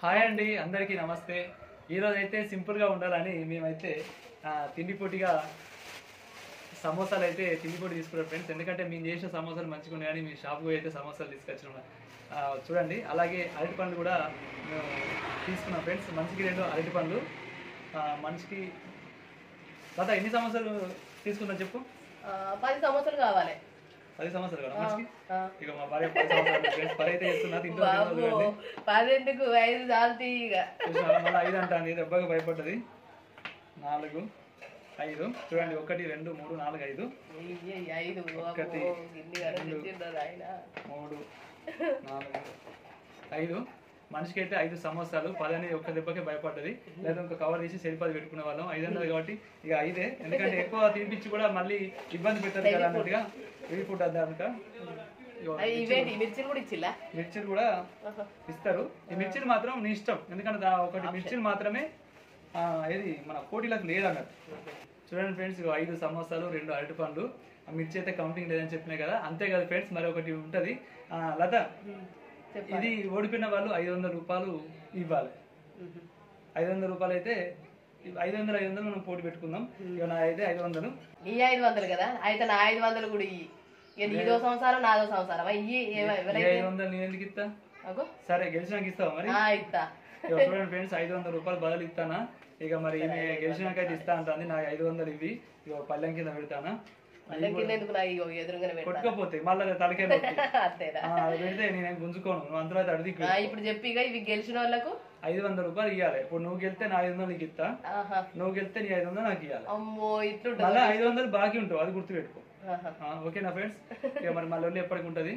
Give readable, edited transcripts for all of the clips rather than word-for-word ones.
Hi అండి, అందరికీ నమస్తే. ఈరోజు అయితే సింపుల్గా ఉండాలని మేమైతే తిండి పోటీగా సమోసాలు అయితే తిండి పోటీ తీసుకున్నాం ఫ్రెండ్స్. ఎందుకంటే మేము చేసిన సమోసాలు మంచిగా ఉన్నాయి కానీ మీ షాప్కి అయితే సమోసాలు తీసుకొచ్చినాం. చూడండి, అలాగే అరటి పండ్లు కూడా తీసుకున్నాం ఫ్రెండ్స్. మనిషికి 2 అరటి పండ్లు. మనిషికి కదా ఎన్ని సమోసాలు తీసుకుందాం చెప్పు? 10 సమోసాలు కావాలి. 10 సమోసాలు కదా మనిషికి. ఇక మా భార్య 10 సమోసాలు ఫ్రెండ్స్. 10 అయితే చేస్తున్నా, తింటూ 10 ఎందుకు 5 చాలుతాయి. ఇక మళ్ళీ 5 అంటాను, దెబ్బగా భయపడ్డది. 4 5 చూడండి, 1 2 3 4 5 1 2 3 4 5. మనిషికి అయితే 5 సమోసాలు. 10 అనేది ఒక్క దెబ్బకే భయపడ్డది. లేదా ఇంకా కవర్ తీసి సరిపది పెట్టుకునే వాళ్ళం. 5 అన్నది కాబట్టి ఇక 5. ఎందుకంటే ఎక్కువ తినిపించి కూడా మళ్ళీ ఇబ్బంది పెట్టారు కదా అన్నట్టుగా హెవీ ఫుడ్ అద్దాక మిర్చిలు కూడా ఇస్తారు. ఈ మిర్చిలు మాత్రం నీ ఇష్టం, ఎందుకంటే ఒకటి మిర్చిలు మాత్రమే ఏది మన పోటీలకు లేదన్నట్టు. చూడండి ఫ్రెండ్స్, 5 సమోసాలు 2 అరటి పండ్లు. ఆ మిర్చి అయితే కౌంటింగ్ లేదని చెప్పినాయి కదా, అంతే కదా ఫ్రెండ్స్. మరి ఒకటి ఉంటుంది లత, ఇది ఓడిపోయిన వాళ్ళు 500 రూపాయలు ఇవ్వాలి. 500 రూపాయలు అయితే 500 మనం పోటీ పెట్టుకుందాం. ఇక నా అయితే 500. నీ 500 కదా, అయితే నా 500 కూడా ఇయ్యి. ఇక నీదో సంవత్సరం నాదో సంవత్సరం ఇయ్యి. 500 నేను ఎందుకు ఇస్తా? సరే, గెలిచినాక ఇస్తావా మరి? ఇస్తా. చూడండి ఫ్రెండ్స్, 500 రూపాయలు బదులు ఇస్తానా. ఇక మరి గెలిచినాక అయితే ఇస్తా అంటుంది. నాకు 500 ఇవి ఇక పల్లెం కింద పెడతానా. కొట్టుకోపోతే మళ్ళీ తలకే పెడితే నేను గుంజుకోను. నువ్వు అంతలో అయితే అడిగి ఇప్పుడు చెప్పి ఇవి గెలిచిన వాళ్ళకు 500 రూపాయలు ఇవ్వాలి. ఇప్పుడు నువ్వు గెలిస్తే నా 500 నీకు ఇస్తా, నువ్వు గెలిస్తే నీ 500 నాకు ఇవ్వాలి. అమ్మో, ఇట్లా మళ్ళీ 500 బాకీ ఉంటావు, అది గుర్తుపెట్టుకో. ఓకేనా ఫ్రెండ్స్? ఇక మరి మళ్ళీ వెళ్ళి ఎప్పటికి ఉంటది.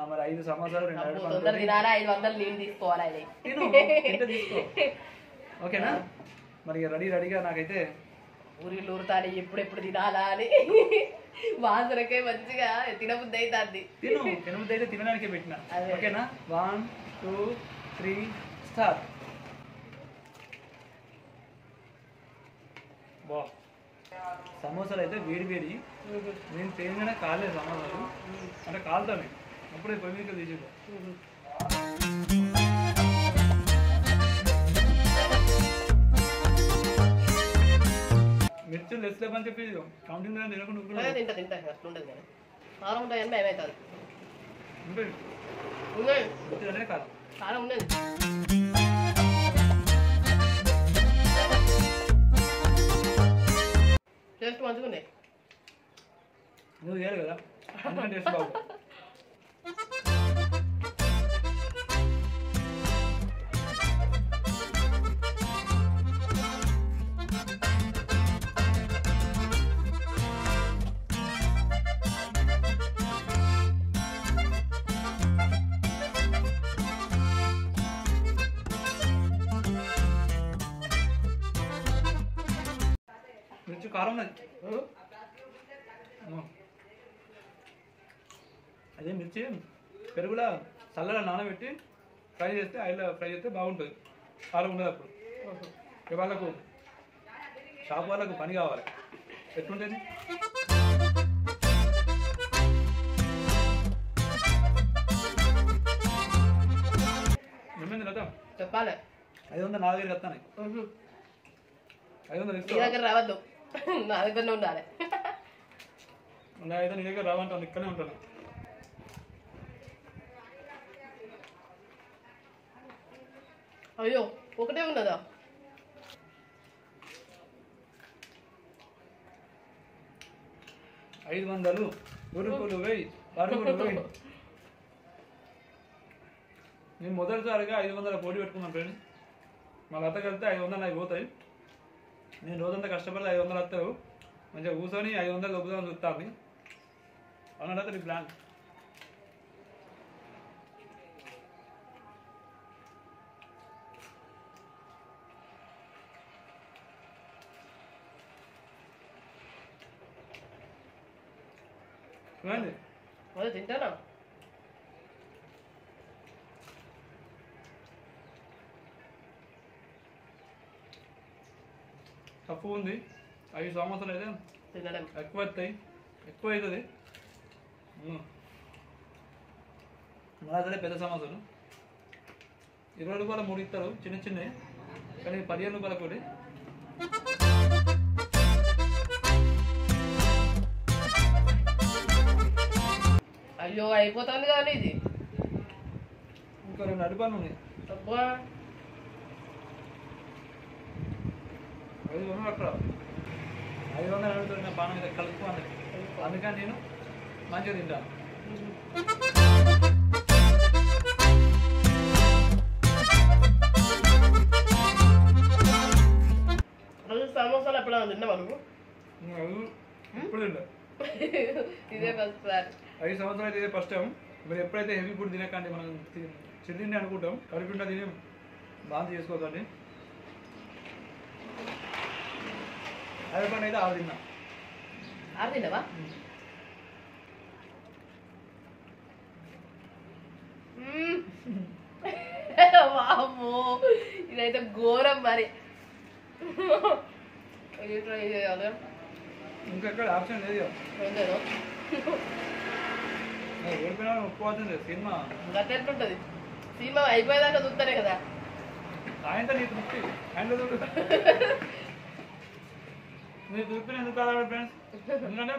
మరి 5 సమోసాలు 2 అరటి పండ్లు 500 నేను తీసుకోవాలి. తీసుకో. ఓకేనా? మరి రెడీగా నాకైతే ఊరిలో ఊరుతాను ఎప్పుడెప్పుడు తినాలా అని వాసనకే మంచిగా తినబుద్ధి అవుతుంది. తినబుద్ధి అయితే తినడానికే పెట్టిన. ఓకేనా? 1 2 3 స్టార్ట్. బా, సమోసాలు అయితే వేడి. నేను తేనెగానే కాలేదు సమోసాలు, అంటే కాలుతానే అప్పుడే పొయ్యి మీద తీసి. మిర్చిలు తెచ్చలేమని చెప్పి కౌంటింగ్ తినకుండా తింటా అట్లుండదు కానీ కారం ఉంటాయని భయం అవుతుంది. కాదు కారం ఉండదు. టేస్ట్ మంచిగా ఉన్నాయి. నువ్వు చేయాలి కదా, అందుకని టేస్ట్ బాగు. మిర్చి కారం ఉన్నది. అదే మిర్చి పెరుగులా చల్లగా నానబెట్టి ఫ్రై చేస్తే, ఆయిల్లో ఫ్రై చేస్తే బాగుంటుంది. కారం ఉండదు అప్పుడు. వాళ్ళకు షాప్ వాళ్ళకు పని కావాలి. ఎట్లుంటుంది? ఏమైంది లత? చెప్పాలి. 500 నా దగ్గరికి వస్తాను. 500 నీ దగ్గర రావద్దు, నా దగ్గరనే ఉండాలి. అయితే నీ దగ్గర రావంటాను, ఇక్కడనే ఉంటాను. అయ్యో, ఒకటే ఉన్నదా? $500 ఉరుకులు వేయి, పరుగులు వేయి. నేను మొదటిసారిగా 500 పోటీ పెట్టుకున్నాను ఫ్రెండ్స్. మా లత కలిస్తే 500 నాకు పోతాయి. నేను రోజంతా కష్టపడితే 500 వస్తావు. మంచిగా కూర్చొని 500 దొబ్బుదామని చూస్తాను. అవునంటే నీ ప్లాన్. ఏమైంది? అదే తింటానా? తక్కువ ఉంది. 5 సమోసాలు అయితే ఎక్కువ వస్తాయి, ఎక్కువ అవుతుంది. మళ్ళీ పెద్ద సమోసాలు 20 రూపాయల 3 ఇస్తారు చిన్న చిన్నవి, కానీ 15 రూపాయల కోటి. అయ్యో అయిపోతుంది కానీ ఇది ఇంకా 2 అరటిపండ్లు ఉన్నాయి. అబ్బా 500 అక్కడ 500 అడుగుతున్న పానం మీద కలుపుకోవాలి, అందుకని నేను మంచిగా తింటాను. సమోసాలు ఎప్పుడైనా తిన్నావా నువ్వు? ఇప్పుడు తింటా. ఇదే ఫస్ట్ సార్. 5 సంవత్సరాలు అయితే ఇదే ఫస్ట్ టైం. మీరు ఎప్పుడైతే హెవీ ఫుడ్ తినకండి, మనం చిల్లిండి అనుకుంటాం, కడుపుండా తిని బాగా చేసుకోకండి. అరటిపండు అయితే 6 తిన్నా. 6 తిన్నావా? వామ్మో ఇదైతే ఘోరం మరి. ట్రై చేయాలి, ఇంకెక్కడ ఆప్షన్ లేదు. అంతేనా? ఓడిపోయినా ఒప్పుకోవాల్సిందే. సినిమా గట్ట ఎట్లుంటది? సినిమా అయిపోయేదాకా చూస్తానే కదా. సాయంత్రం నీ తృప్తి హ్యాండ్ చూడు. నీ తృప్తిని ఎందుకు కాదు ఫ్రెండ్స్, ఎందుకంటే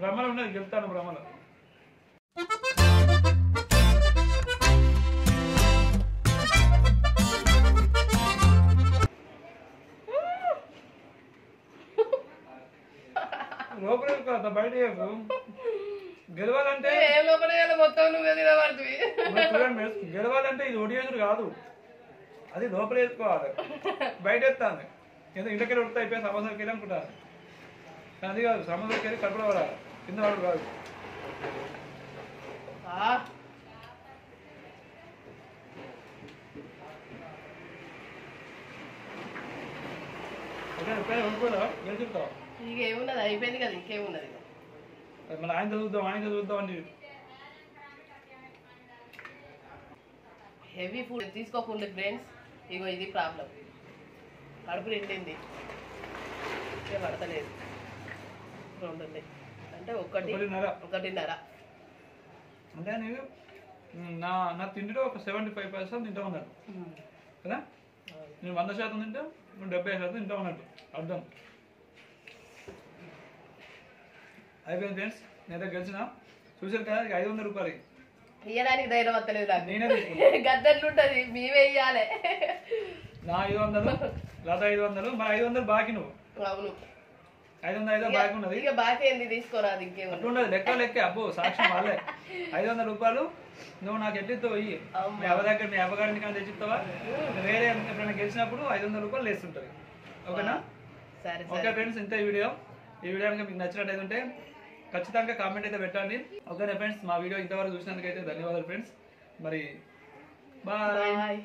భ్రమలు ఉండదు, గెలుతాను భ్రమలు. లోపల కదా బయట గెలవాలంటే మొత్తం నువ్వే తినబడుతుంది. గెలవాలంటే ఇది ఒడియేసుడు కాదు, అది లోపల వేసుకోవాలి, బయట ఎత్తాను. ఏదో ఇంటికెళ్ళి ఉడతా అయిపోయి సమోసాలకి వెళ్ళి అనుకుంటాను, అది కాదు. సమోసాలకి వెళ్ళి కడుపులో పడాలి, కింద వాడు కాదు. ఓడిపోదా గెలుచుతావు. ఇంకేమున్నది, అయిపోయింది కదా, ఇంకేమున్నది. మన ఆయన చూద్దాం అని హెవీ ఫుడ్ తీసుకోకుండా ఫ్రెండ్స్, ఇగో ఇది ప్రాబ్లం. కడుపు నిండింది, పడతలేదు. 2 ఉన్నాయి అంటే 1.5 అంటే నేను నా తిండిలో ఒక 75% తింటా ఉన్నాను కదా. నేను 100% తింటా, నువ్వు 70% తింటా ఉన్నట్టు అర్థం. అయిపోయింది ఫ్రెండ్స్, నేనైతే గెలిచిన. చూసారు కదా, 500 రూపాయలు ఇయ్యడానికి ధైర్యం వస్తలేదు నాకు. నేనే గద్దెట్లుంటది, మేమే ఇయ్యాలి. నా 500, లత 500, మరి 500 బాకీ నువ్వు. అవును, 500 బాకీ ఉన్నది. ఇక బాకీ ఏంది తీసుకోరాదు, ఇంకేమో అట్లుండదు, లెక్కే. అబ్బో సాక్ష్యం వాళ్ళే. 500 రూపాయలు నువ్వు నాకు ఎట్టిస్తావు, ఇయ్యి. మీ అవ్వదగ్గర మీ అవ్వగారిని కానీ తెచ్చిస్తావా? వేరే ఎప్పుడైనా గెలిచినప్పుడు 500 రూపాయలు వేస్తుంటుంది. ఓకేనా? సరే. ఓకే ఫ్రెండ్స్, ఇంత ఈ వీడియో కనుక మీకు నచ్చినట్టయితే ఖచ్చితంగా కామెంట్ అయితే పెట్టండి. ఓకేనా ఫ్రెండ్స్, మా వీడియో ఇంతవరకు చూసినందుకైతే ధన్యవాదాలు ఫ్రెండ్స్. మరి బాయ్.